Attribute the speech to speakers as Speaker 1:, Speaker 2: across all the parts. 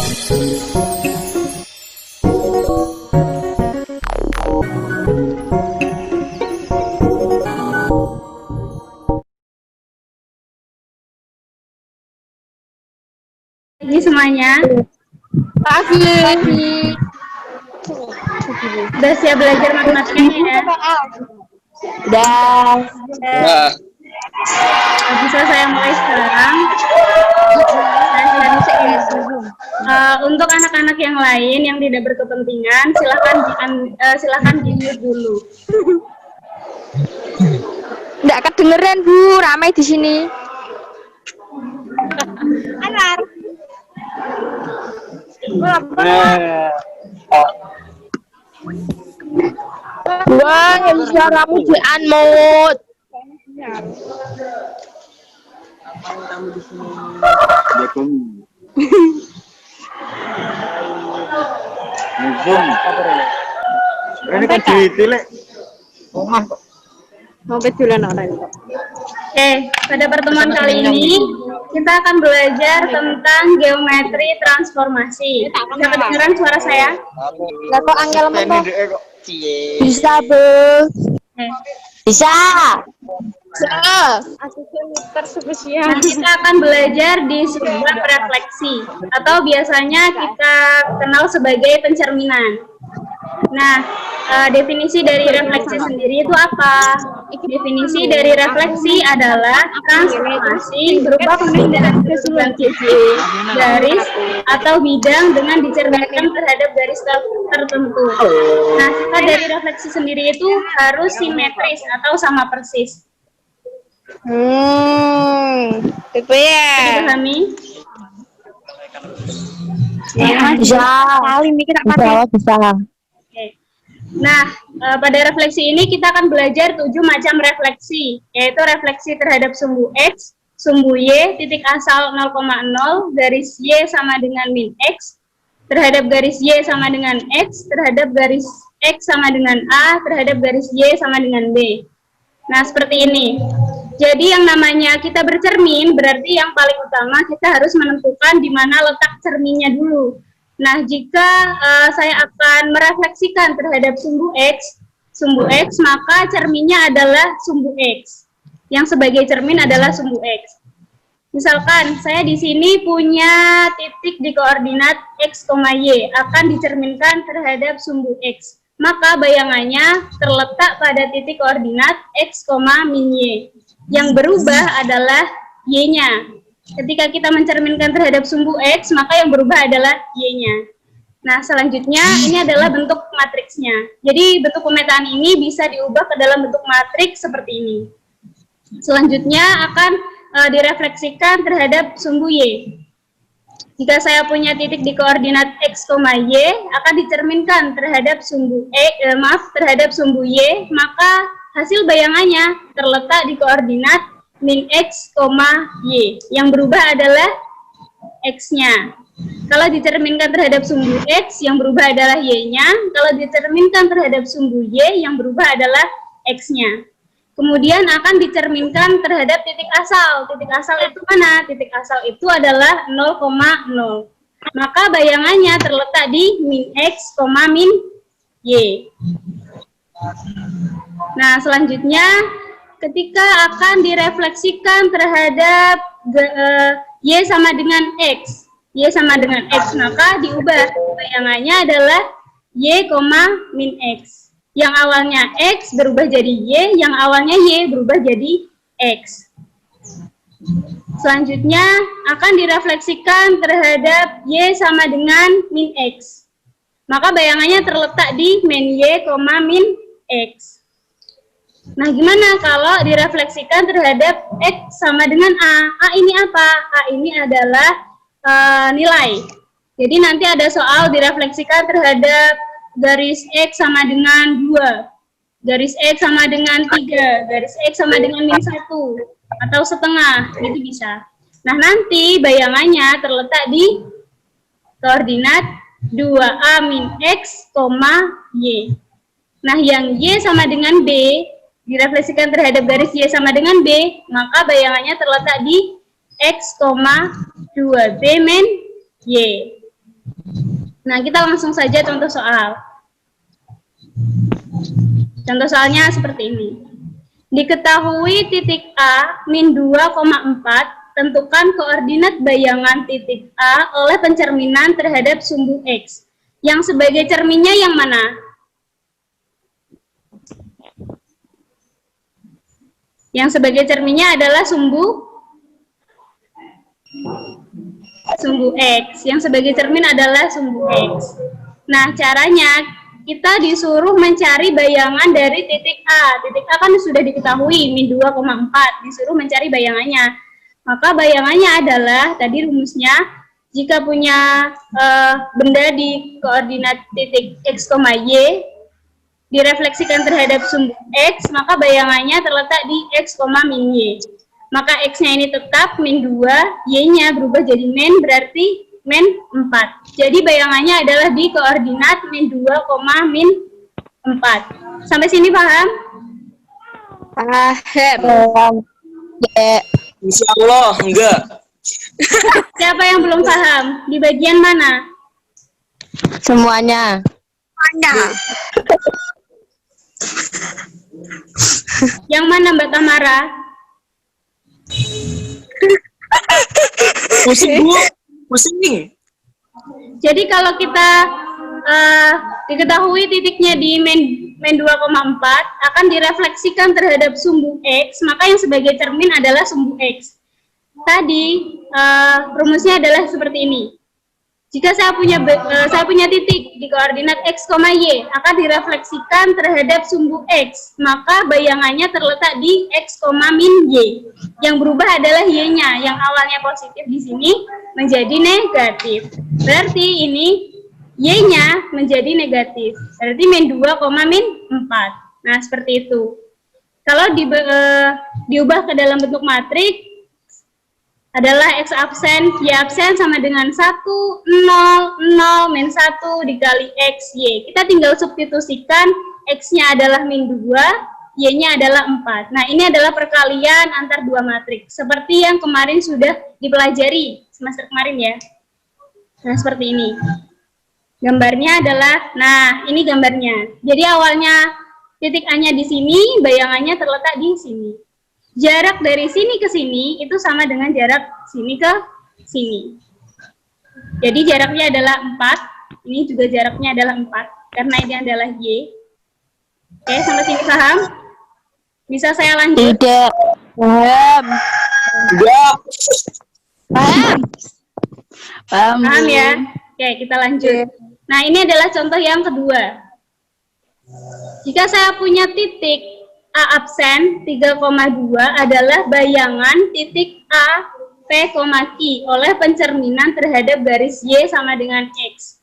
Speaker 1: Pagi semuanya.
Speaker 2: Pagi.
Speaker 1: Udah siap belajar matematikanya ya?
Speaker 2: Udah.
Speaker 1: Bisa saya mulai sekarang. Untuk anak-anak yang lain yang tidak berkepentingan, silakan di-mute dulu.
Speaker 2: Nggak kedengeran Bu, ramai di sini. Alar. Wah, suaramu di unmute.
Speaker 3: Ini kan ditilik. Omah kok.
Speaker 2: Mau betulan orang.
Speaker 1: Oke, pada pertemuan kali ini kita akan belajar tentang geometri transformasi. Bisa kedengeran suara saya?
Speaker 2: Lah kok angel
Speaker 3: Ini dhek kok.
Speaker 2: Bisa, Bu. Bisa.
Speaker 1: Nah, kita akan belajar di sebab refleksi atau biasanya kita kenal sebagai pencerminan. Nah, definisi dari refleksi sendiri itu apa? Definisi dari refleksi adalah transformasi berupa pemindahan keseluruhan garis atau bidang dengan dicerminkan terhadap garis tertentu. Nah, sifat dari refleksi sendiri itu harus simetris atau sama persis.
Speaker 2: Itu ya.
Speaker 1: Dipahami?
Speaker 2: Bisa. Kali ini kita pakai. Bisa.
Speaker 1: Oke. Nah, pada refleksi ini kita akan belajar 7 macam refleksi, yaitu refleksi terhadap sumbu X, sumbu Y, titik asal 0,0, garis Y sama dengan min X, terhadap garis Y sama dengan X, terhadap garis X sama dengan A, terhadap garis Y sama dengan B. Nah, seperti ini. Jadi yang namanya kita bercermin, berarti yang paling utama kita harus menentukan di mana letak cerminnya dulu. Nah, jika saya akan merefleksikan terhadap sumbu X, maka cerminnya adalah sumbu X. Yang sebagai cermin adalah sumbu X. Misalkan saya di sini punya titik di koordinat X, Y akan dicerminkan terhadap sumbu X. Maka bayangannya terletak pada titik koordinat X, min Y. Yang berubah adalah Y-nya. Ketika kita mencerminkan terhadap sumbu X, maka yang berubah adalah Y-nya. Nah, selanjutnya ini adalah bentuk matriksnya. Jadi bentuk pemetaan ini bisa diubah ke dalam bentuk matriks seperti ini. Selanjutnya akan direfleksikan terhadap sumbu Y. Jika saya punya titik di koordinat X, Y, akan dicerminkan terhadap sumbu terhadap sumbu Y, maka hasil bayangannya terletak di koordinat min X, Y. Yang berubah adalah X-nya. Kalau dicerminkan terhadap sumbu X, yang berubah adalah Y-nya. Kalau dicerminkan terhadap sumbu Y, yang berubah adalah X-nya. Kemudian akan dicerminkan terhadap titik asal. Titik asal itu mana? Titik asal itu adalah 0,0. Maka bayangannya terletak di min X, min Y. Nah, selanjutnya ketika akan direfleksikan terhadap Y sama dengan X, maka diubah bayangannya adalah Y, min X. Yang awalnya X berubah jadi Y, yang awalnya Y berubah jadi X. Selanjutnya akan direfleksikan terhadap Y sama dengan min X. Maka bayangannya terletak di min Y, min X. Nah, gimana kalau direfleksikan terhadap X sama dengan A? A ini apa? A ini adalah nilai. Jadi nanti ada soal direfleksikan terhadap garis X sama dengan 2, garis X sama dengan 3, garis X sama dengan min 1, atau setengah, itu bisa. Nah, nanti bayangannya terletak di koordinat 2A min X, Y. Nah, yang Y sama dengan B, direfleksikan terhadap garis Y sama dengan B, maka bayangannya terletak di X, 2B min Y. Nah, kita langsung saja contoh soal. Contoh soalnya seperti ini. Diketahui titik A min 2,4, tentukan koordinat bayangan titik A oleh pencerminan terhadap sumbu X. Yang sebagai cerminnya yang mana? Yang sebagai cerminnya adalah sumbu X. Yang sebagai cermin adalah sumbu X. Nah, caranya kita disuruh mencari bayangan dari titik A. Titik A kan sudah diketahui, min 2,4. Disuruh mencari bayangannya. Maka bayangannya adalah, tadi rumusnya, jika punya benda di koordinat titik X, Y, direfleksikan terhadap sumbu X, maka bayangannya terletak di X, min Y. Maka X-nya ini tetap min 2, Y-nya berubah jadi min, berarti min 4. Jadi bayangannya adalah di koordinat min 2, min 4. Sampai sini paham?
Speaker 2: Paham.
Speaker 4: Insya Allah enggak.
Speaker 1: Siapa yang belum paham? Di bagian mana?
Speaker 2: Semuanya.
Speaker 1: Yang mana Mbak Tamara?
Speaker 4: Pusing Bu, pusing.
Speaker 1: Jadi kalau kita diketahui titiknya di min 2,4 akan direfleksikan terhadap sumbu X, maka yang sebagai cermin adalah sumbu X. Tadi rumusnya adalah seperti ini. Jika saya punya titik di koordinat X, Y akan direfleksikan terhadap sumbu X, maka bayangannya terletak di X, min Y. Yang berubah adalah Y-nya, yang awalnya positif di sini menjadi negatif. Berarti ini Y-nya menjadi negatif. Berarti min 2, min 4. Nah, seperti itu. Kalau diubah ke dalam bentuk matriks, adalah X absen, Y absen sama dengan 1, 0, 0, min 1 dikali X, Y. Kita tinggal substitusikan, X-nya adalah min 2, Y-nya adalah 4. Nah, ini adalah perkalian antar dua matriks. Seperti yang kemarin sudah dipelajari, semester kemarin ya. Nah, seperti ini. Gambarnya adalah, nah, ini gambarnya. Jadi awalnya titik A-nya di sini, bayangannya terletak di sini. Jarak dari sini ke sini itu sama dengan jarak sini ke sini. Jadi jaraknya adalah 4. Ini juga jaraknya adalah 4. Karena ini adalah Y. Oke, sampai sini paham? Bisa saya lanjut?
Speaker 2: Tidak. Paham.
Speaker 4: Enggak.
Speaker 2: Paham. Paham.
Speaker 1: Paham ya? Oke, kita lanjut. Nah, ini adalah contoh yang kedua. Jika saya punya titik A absen 3,2 adalah bayangan titik A, P, Q oleh pencerminan terhadap garis Y sama dengan X.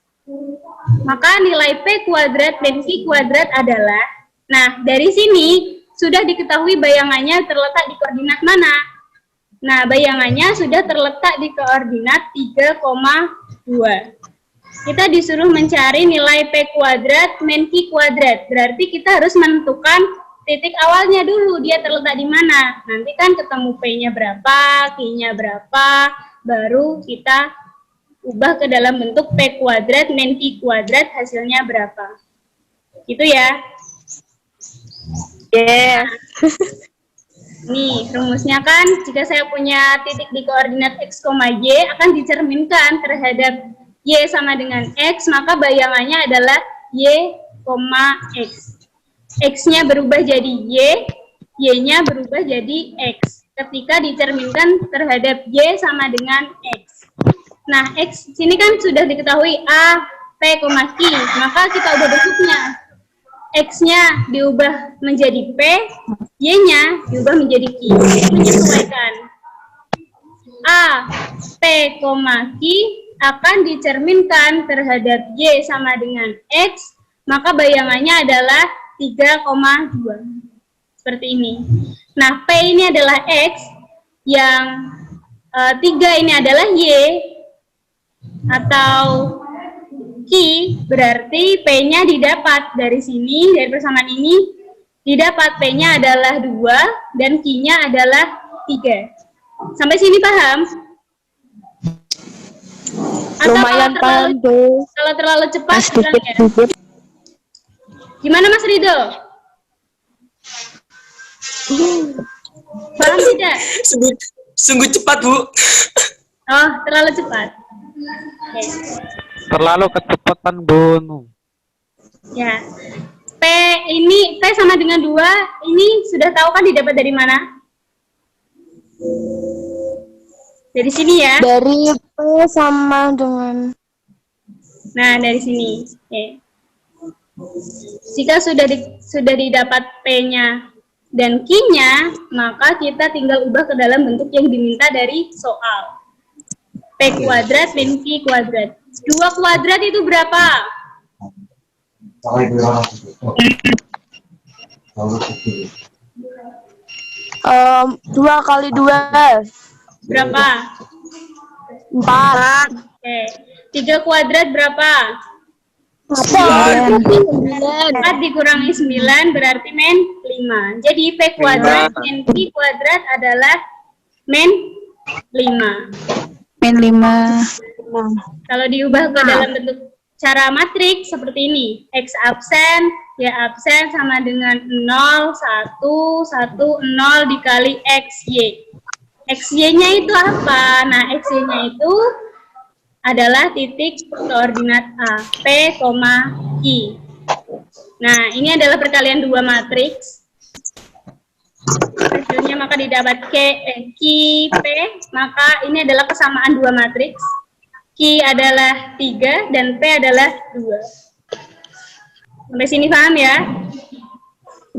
Speaker 1: Maka nilai P kuadrat dan Q kuadrat adalah, nah dari sini sudah diketahui bayangannya terletak di koordinat mana? Nah, bayangannya sudah terletak di koordinat 3,2. Kita disuruh mencari nilai P kuadrat min Q kuadrat. Berarti kita harus menentukan titik awalnya dulu, dia terletak di mana. Nanti kan ketemu P-nya berapa, Q-nya berapa, baru kita ubah ke dalam bentuk P kuadrat min Q kuadrat, hasilnya berapa. Gitu ya.
Speaker 2: Yeah.
Speaker 1: Nih, rumusnya kan, jika saya punya titik di koordinat X, Y, akan dicerminkan terhadap Y sama dengan X, maka bayangannya adalah Y, X. X-nya berubah jadi Y, Y-nya berubah jadi X. Ketika dicerminkan terhadap Y sama dengan X. Nah, X sini kan sudah diketahui A, P, Q, maka kita ubah bentuknya. X-nya diubah menjadi P, Y-nya diubah menjadi Q. Menyesuaikan. A, P, Q akan dicerminkan terhadap Y sama dengan X, maka bayangannya adalah 3,2. Seperti ini. Nah, P ini adalah X, yang 3 ini adalah Y, atau Q, berarti P-nya didapat dari sini, dari persamaan ini, didapat P-nya adalah 2, dan Q-nya adalah 3. Sampai sini paham? Atau
Speaker 2: Lumayan
Speaker 1: kalau
Speaker 2: pandu.
Speaker 1: terlalu cepat bilang ya. Gimana Mas Rido? Paham tidak?
Speaker 4: Sungguh cepat, Bu.
Speaker 1: Oh, terlalu cepat. Oke.
Speaker 3: Terlalu kecepatan Bono.
Speaker 1: Ya. P ini P sama dengan 2. Ini sudah tahu kan didapat dari mana? Dari sini ya.
Speaker 2: Dari P sama dengan
Speaker 1: Nah, dari sini. Oke. Jika sudah didapat P-nya dan Q-nya, maka kita tinggal ubah ke dalam bentuk yang diminta dari soal. P kuadrat min Q kuadrat. 2 kuadrat itu berapa?
Speaker 2: 2 kali 2
Speaker 1: Berapa?
Speaker 2: 4.
Speaker 1: Oke. 3 kuadrat berapa?
Speaker 2: 4
Speaker 1: 4 dikurangi 9 berarti min 5. Jadi P kuadrat min Q kuadrat adalah min 5.
Speaker 2: min 5.
Speaker 1: Kalau diubah ke dalam bentuk cara matriks seperti ini. X absen, Y absen sama dengan 0, 1, 1, 0 dikali XY. XY-nya itu apa? Nah, XY-nya itu adalah titik koordinat A, P, Q. Nah, ini adalah perkalian 2 matriks. Hasilnya maka didapat Q, P, maka ini adalah kesamaan 2 matriks. Q adalah 3 dan P adalah 2. Sampai sini paham ya?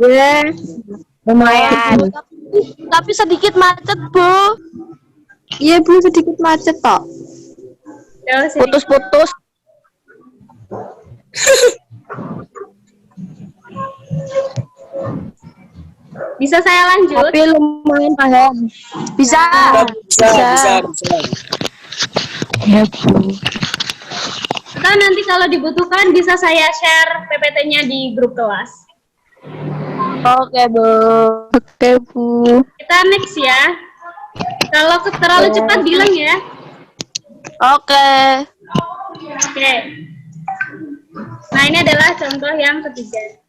Speaker 2: Ya, lumayan. Tapi sedikit macet, Bu. Iya, Bu, sedikit macet kok. Putus-putus.
Speaker 1: Bisa saya lanjut?
Speaker 2: Tapi lumayan paham. Bisa.
Speaker 4: Bisa.
Speaker 2: Ya, Bu.
Speaker 1: Atau nanti kalau dibutuhkan bisa saya share PPT-nya di grup kelas.
Speaker 2: Oke, Bu. Oke, Bu.
Speaker 1: Kita next ya. Kalau terlalu cepat bilang ya.
Speaker 2: Oke.
Speaker 1: Oke. Nah, ini adalah contoh yang ketiga.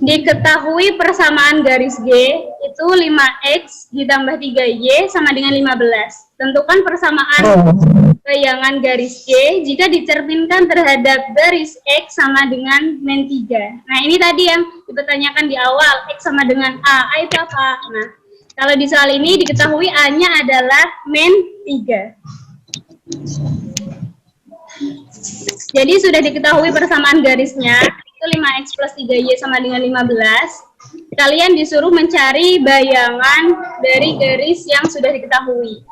Speaker 1: Diketahui persamaan garis G itu 5X ditambah 3Y sama dengan 15. Tentukan persamaan bayangan garis G jika dicerminkan terhadap garis X sama dengan min 3. Nah, ini tadi yang dipertanyakan di awal, X sama dengan A itu apa? Nah, kalau di soal ini diketahui A-nya adalah min 3. Jadi sudah diketahui persamaan garisnya, itu 5X plus 3Y sama dengan 15. Kalian disuruh mencari bayangan dari garis yang sudah diketahui.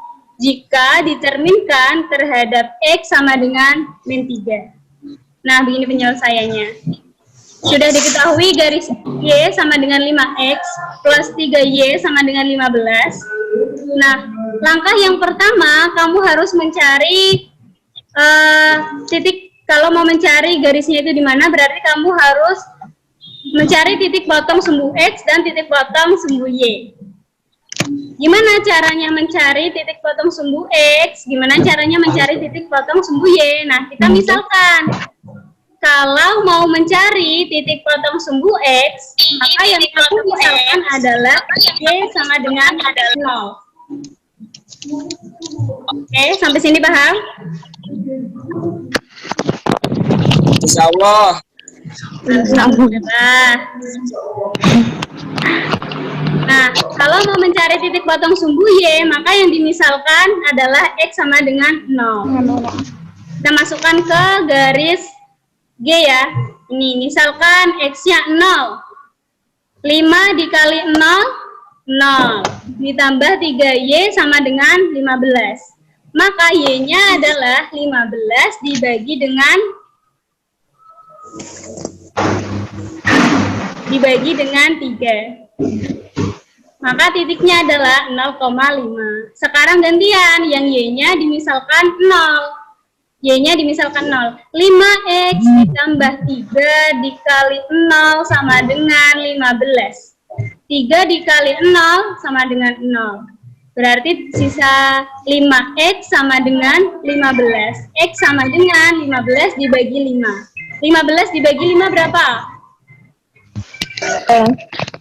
Speaker 1: Jika diterminkan terhadap X sama dengan min 3. Nah, begini penyelesaiannya. Sudah diketahui garis Y sama dengan 5X plus 3Y sama dengan 15. Nah, langkah yang pertama, kamu harus mencari titik. Kalau mau mencari garisnya itu di mana, berarti kamu harus mencari titik potong sumbu X dan titik potong sumbu Y. Gimana caranya mencari titik potong sumbu X? Gimana caranya mencari titik potong sumbu Y? Nah, kita misalkan, kalau mau mencari titik potong sumbu X, maka yang aku misalkan adalah Y sama dengan 0. Oke, sampai sini paham?
Speaker 4: Insyaallah.
Speaker 1: Nah, kalau mau mencari titik potong sumbu Y, maka yang dimisalkan adalah X sama dengan 0. Kita masukkan ke garis G ya. Ini, misalkan X-nya 0. 5 dikali 0, 0. Ditambah 3Y sama dengan 15. Maka Y-nya adalah 15 dibagi dengan 3. Maka titiknya adalah 0,5. Sekarang gantian, yang Y-nya dimisalkan 0. Y-nya dimisalkan 0. 5X ditambah 3 dikali 0 sama dengan 15. 3 dikali 0 sama dengan 0. Berarti sisa 5X sama dengan 15. X sama dengan 15 dibagi 5. 15 dibagi 5 berapa?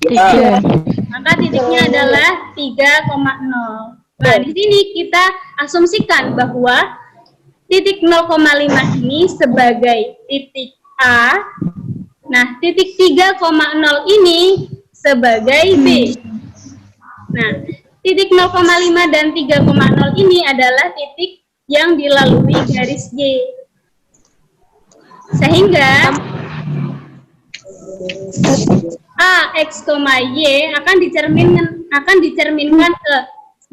Speaker 2: 3.
Speaker 1: Maka titiknya adalah 3,0. Nah, di sini kita asumsikan bahwa titik 0,5 ini sebagai titik A. Nah, titik 3,0 ini sebagai B. Nah, titik 0,5 dan 3,0 ini adalah titik yang dilalui garis Y. Sehingga A, X, Y akan dicerminkan ke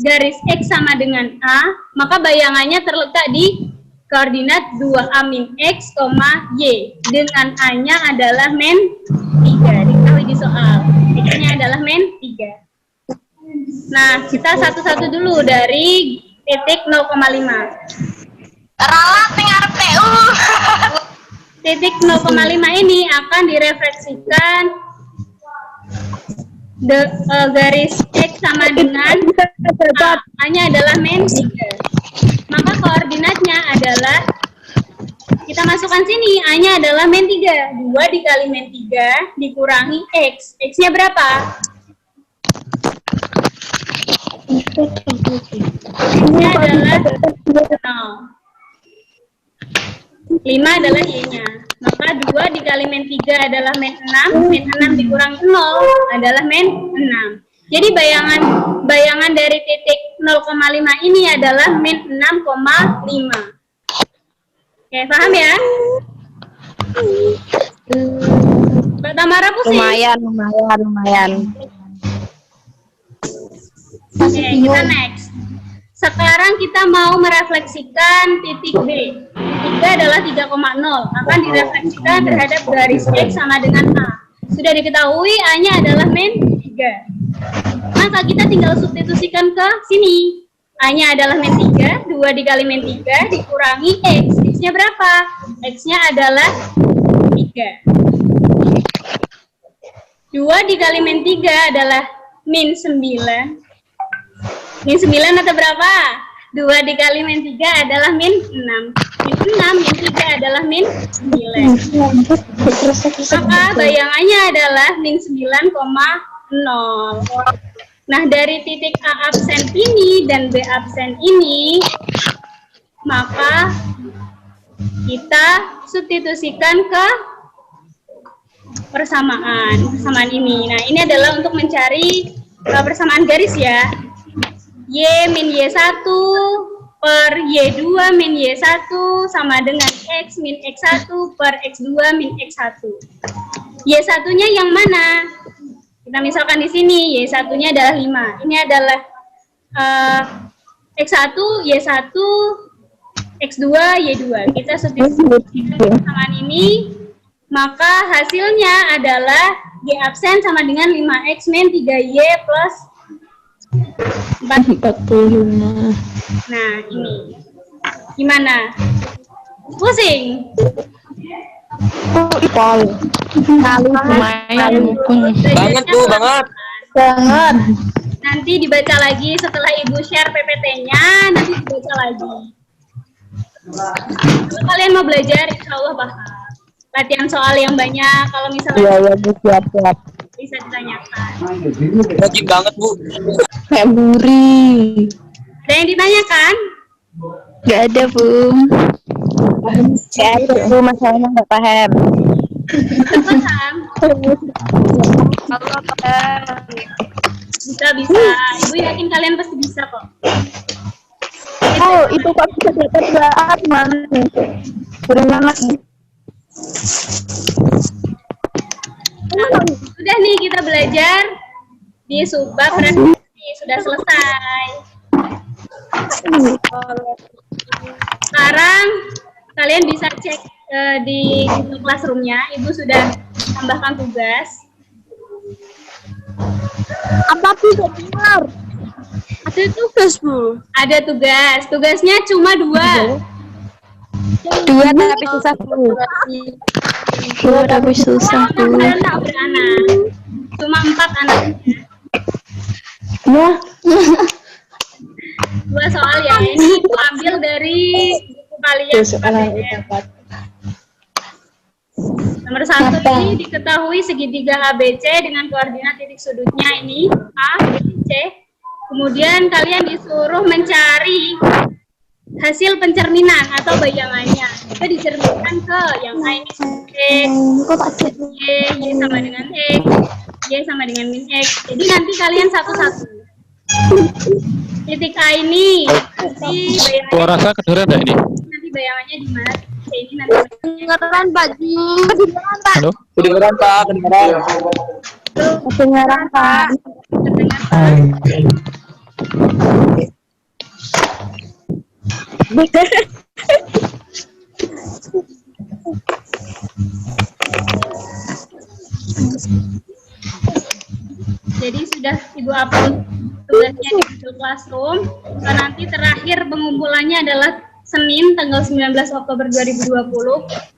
Speaker 1: garis X sama dengan A, maka bayangannya terletak di koordinat 2A min X, Y. Dengan A-nya adalah men 3. Diketahui di soal. X-nya adalah men 3. Nah, kita satu-satu dulu dari titik 0,5.
Speaker 2: Ralat ning arep TU.
Speaker 1: Titik 0,5 ini akan direfleksikan garis X sama dengan A-nya adalah men 3. Maka koordinatnya adalah kita masukkan sini, A-nya adalah men 3. 2 dikali men 3 dikurangi X. X-nya berapa? X-nya adalah 0. 5 adalah Y-nya. Maka 2 dikali men 3 adalah men 6. Men 6 dikurangi 0 adalah men 6. Jadi bayangan dari titik 0,5 ini adalah men 6,5. Oke, paham ya? Mbak Tamara pusing?
Speaker 2: Lumayan.
Speaker 1: Oke, kita next. Sekarang kita mau merefleksikan titik B. Titik B adalah 3,0. Akan direfleksikan terhadap garis X sama dengan A. Sudah diketahui A-nya adalah men 3. Maka kita tinggal substitusikan ke sini. A-nya adalah men 3. 2 dikali men 3 dikurangi X. X-nya berapa? X-nya adalah 3. 2 dikali men 3 adalah min 9. Min 9 atau berapa? 2 dikali min 3 adalah min 6. Min 6, min 3 adalah min 9. Maka bayangannya adalah min 9,0. Nah, dari titik A absen ini dan B absen ini, maka kita substitusikan ke persamaan ini. Nah, ini adalah untuk mencari persamaan garis ya. Y min Y1 per Y2 min Y1 sama dengan X min X1 per X2 min X1. Y1-nya yang mana? Kita misalkan di sini Y1-nya adalah 5. Ini adalah X1, Y1, X2, Y2. Kita substitusikan persamaan ini, maka hasilnya adalah Y absen sama dengan 5X min 3Y plus 45. Nah, ini gimana? Pusing?
Speaker 4: Banget Bu, banget.
Speaker 1: Nanti dibaca lagi setelah Ibu share PPT-nya, nanti dibaca lagi. Kalau kalian mau belajar, insya Allah paham. Latihan soal yang banyak, kalau misalnya
Speaker 2: siap.
Speaker 1: bisa ditanyakan.
Speaker 4: Lagi banget Bu.
Speaker 2: Kayak buri.
Speaker 1: Ada yang ditanyakan?
Speaker 2: Gak ada, Bu. Gak ada, Bu. Masalahnya gak paham.
Speaker 1: Paham? Bisa. Ibu yakin kalian pasti bisa kok.
Speaker 2: Oh, itu kok bisa dapat mana nih? Kurang banget nih.
Speaker 1: Sudah nih kita belajar di subbab refleksi, sudah selesai. Sekarang kalian bisa cek di classroom-nya, Ibu sudah tambahkan tugas.
Speaker 2: Apa tuh benar?
Speaker 1: Ada tugas, Bu. Ada tugas. Tugasnya cuma 2.
Speaker 2: 2 tapi susah, Bu. 2 tapi susah, Bu.
Speaker 1: Beranak. Cuma 4 anak.
Speaker 2: Ya.
Speaker 1: dua soal ya. Ini Ibu ambil dari buku kalian. Nomor 1 ini diketahui segitiga ABC dengan koordinat titik sudutnya ini A, B, C. Kemudian kalian disuruh mencari hasil pencerminan atau bayangannya. Itu dicerminkan ke yang A ini Y sama dengan X, Y sama dengan min X. Jadi nanti kalian satu-satu. Titik A ini nanti bayangannya.
Speaker 3: Gua rasa kedengeran enggak ini?
Speaker 1: Nanti bayangannya di mana? Ini nanti
Speaker 2: Kedengeran Pak Ji. Kedengeran Pak.
Speaker 3: Halo?
Speaker 4: Kedengeran Pak, kedengeran.
Speaker 2: Kedengeran Pak.
Speaker 1: terdengar Pak. Jadi sudah Ibu upload tugasnya di Google Classroom. Dan nanti terakhir pengumpulannya adalah Senin tanggal 19 Oktober 2020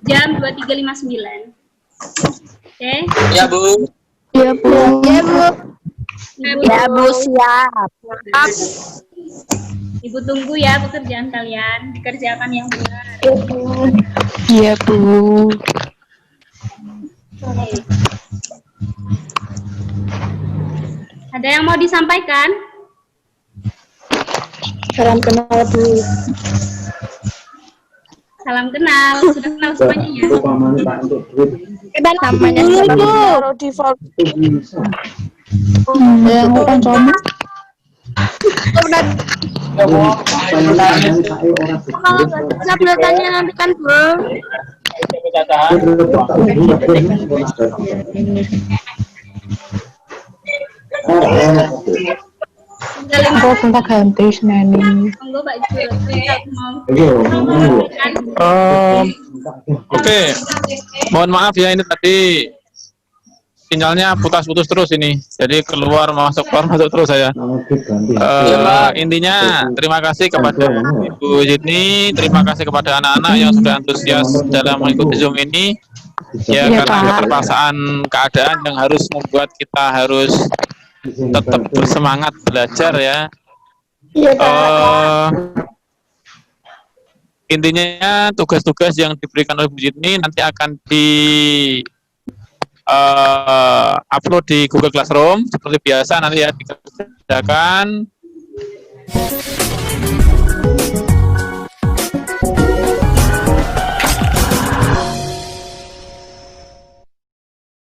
Speaker 1: jam 23.59. Oke.
Speaker 4: Ya Bu.
Speaker 2: Iya Bu. Iya Bu.
Speaker 1: Ibu,
Speaker 2: Ya Bu siap.
Speaker 1: Ibu tunggu ya pekerjaan kalian, dikerjakan yang benar.
Speaker 2: Iya Bu.
Speaker 1: Oke. Ada yang mau disampaikan?
Speaker 2: Salam kenal Bu.
Speaker 1: Salam kenal, sudah kenal semuanya ya?
Speaker 2: Kita namanya dulu Bu. Default. Yang bukan coba. Udah. Kalau nggak bisa tanya nanti kan Bu.
Speaker 1: Aku
Speaker 2: minta ganti seneni.
Speaker 1: Monggo Pak Jul, mau.
Speaker 3: Oke. Mohon maaf ya, ini tadi sinyalnya putus-putus terus ini. Jadi keluar masuk terus saya. Intinya terima kasih kepada Ibu Yitni, terima kasih kepada anak-anak yang sudah antusias dalam mengikuti Zoom ini. Ya, karena keterpaksaan keadaan yang harus membuat kita harus tetap bersemangat belajar ya. Intinya tugas-tugas yang diberikan oleh Bu Yitni nanti akan di upload di Google Classroom seperti biasa, nanti ya dikerjakan.